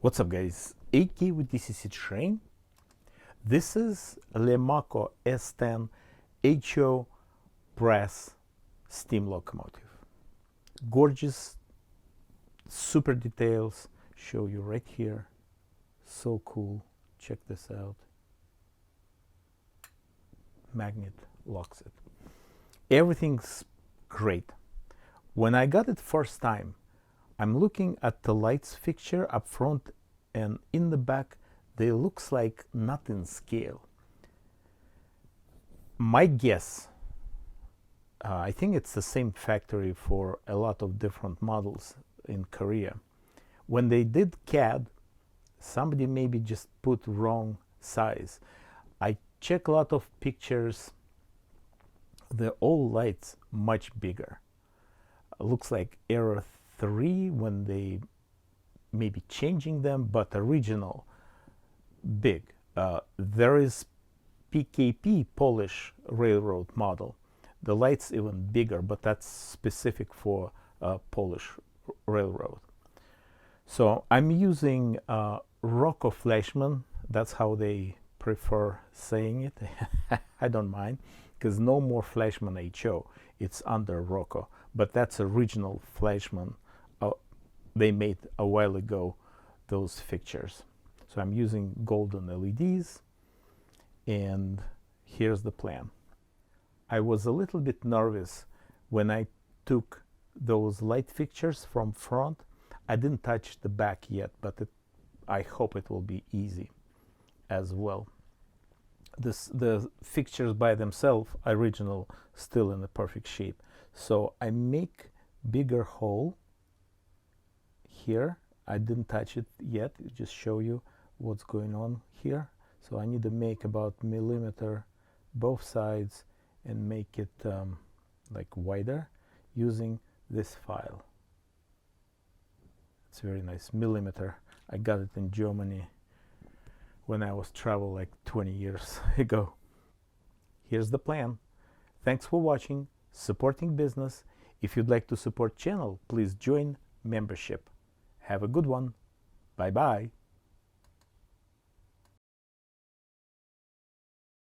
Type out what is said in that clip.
What's up, guys? 8K with DCC Train. This is Lemaco S10 HO brass steam locomotive. Gorgeous, super details. Show you right here. So cool. Check this out. Magnet locks it. Everything's great. When I got it first time, I'm looking at the lights fixture up front, and in the back they looks like not in scale. My guess, I think it's the same factory for a lot of different models in Korea. When they did CAD, somebody maybe just put wrong size. I check a lot of pictures. The all lights much bigger. Looks like error 3 when they maybe changing them, but original big. There is PKP Polish railroad model. The lights even bigger, but that's specific for Polish railroad. So I'm using Rocco Flashman. That's how they prefer saying it. I don't mind, because no more Flashman HO. It's under Rocco, but that's original Flashman. They made a while ago those fixtures. So I'm using golden LEDs, and here's the plan. I was a little bit nervous when I took those light fixtures from front. I didn't touch the back yet, but I hope it will be easy as well. The fixtures by themselves, original, still in the perfect shape. So I make bigger hole here. I didn't touch it yet, just show you what's going on here. So I need to make about millimeter both sides and make it like wider using this file. It's very nice, millimeter. I got it in Germany when I was travel like 20 years ago. Here's the plan. Thanks for watching, supporting business. If you'd like to support channel, please join membership. Have a good one. Bye bye.